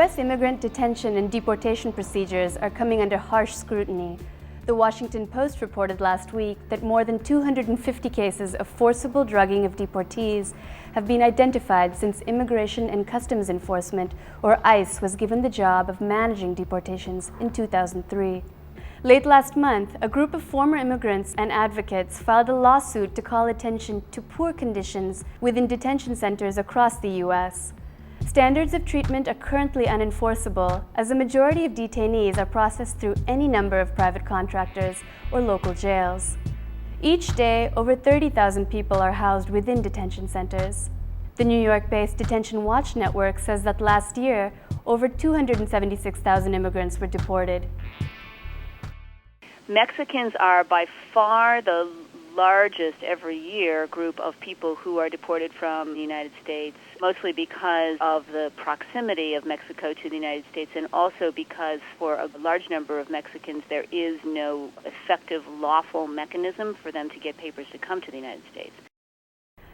U.S. immigrant detention and deportation procedures are coming under harsh scrutiny. The Washington Post reported last week that more than 250 cases of forcible drugging of deportees have been identified since Immigration and Customs Enforcement, or ICE, was given the job of managing deportations in 2003. Late last month, a group of former immigrants and advocates filed a lawsuit to call attention to poor conditions within detention centers across the U.S. Standards of treatment are currently unenforceable, as a majority of detainees are processed through any number of private contractors or local jails. Each day, over 30,000 people are housed within detention centers. The New York-based Detention Watch Network says that last year, over 276,000 immigrants were deported. Mexicans are by far the largest every year group of people who are deported from the United States, mostly because of the proximity of Mexico to the United States, and also because for a large number of Mexicans there is no effective lawful mechanism for them to get papers to come to the United States.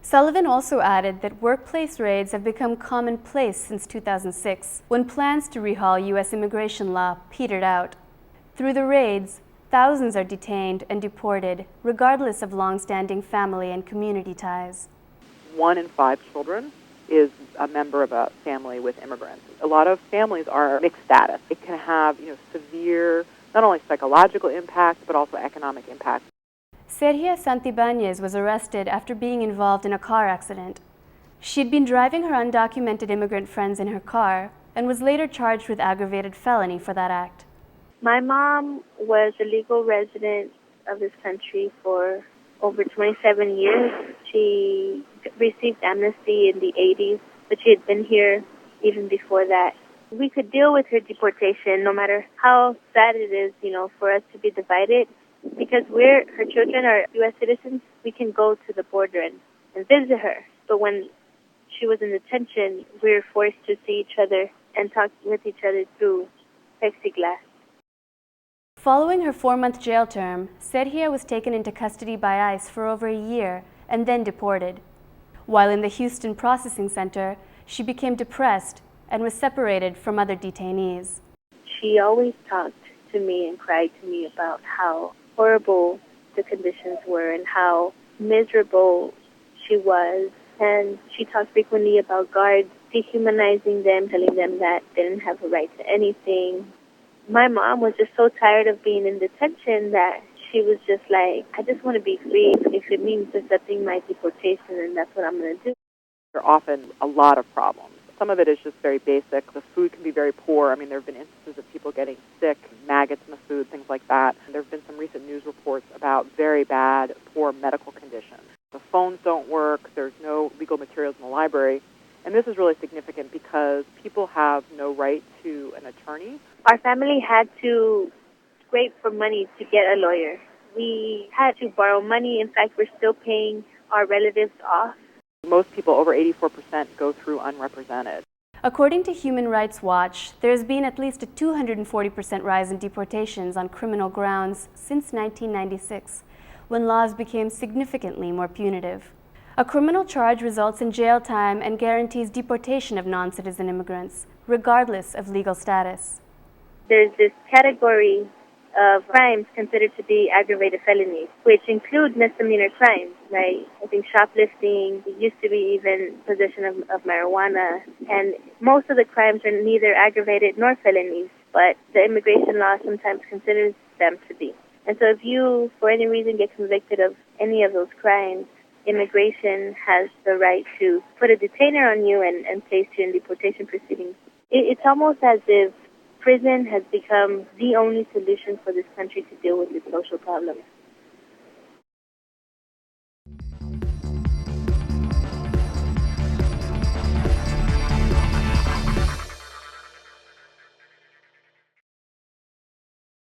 Sullivan also added that workplace raids have become commonplace since 2006, when plans to rehaul U.S. immigration law petered out. Through the raids, thousands are detained and deported, regardless of long-standing family and community ties. 1 in 5 children is a member of a family with immigrants. A lot of families are mixed status. It can have, severe, not only psychological impact, but also economic impact. Sergio Santibáñez was arrested after being involved in a car accident. She'd been driving her undocumented immigrant friends in her car and was later charged with aggravated felony for that act. My mom was a legal resident of this country for over 27 years. She received amnesty in the 80s, but she had been here even before that. We could deal with her deportation no matter how sad it is, for us to be divided. Because her children are U.S. citizens, we can go to the border and visit her. But when she was in detention, we were forced to see each other and talk with each other through plexiglass. Following her 4-month jail term, Sergio was taken into custody by ICE for over a year and then deported. While in the Houston Processing Center, she became depressed and was separated from other detainees. She always talked to me and cried to me about how horrible the conditions were and how miserable she was. And she talked frequently about guards dehumanizing them, telling them that they didn't have a right to anything. My mom was just so tired of being in detention that she was just like, I just want to be free. If it means accepting my deportation, then that's what I'm going to do. There are often a lot of problems. Some of it is just very basic. The food can be very poor. There have been instances of people getting sick, maggots in the food, things like that. There have been some recent news reports about very bad, poor medical conditions. The phones don't work. There's no legal materials in the library. And this is really significant because people have no right to an attorney. Our family had to scrape for money to get a lawyer. We had to borrow money. In fact, we're still paying our relatives off. Most people, over 84%, go through unrepresented. According to Human Rights Watch, there has been at least a 240% rise in deportations on criminal grounds since 1996, when laws became significantly more punitive. A criminal charge results in jail time and guarantees deportation of non-citizen immigrants, regardless of legal status. There's this category of crimes considered to be aggravated felonies, which include misdemeanor crimes, like I think shoplifting, it used to be even possession of marijuana, and most of the crimes are neither aggravated nor felonies, but the immigration law sometimes considers them to be. And so if you, for any reason, get convicted of any of those crimes, immigration has the right to put a detainer on you and place you in deportation proceedings. It's almost as if prison has become the only solution for this country to deal with its social problems.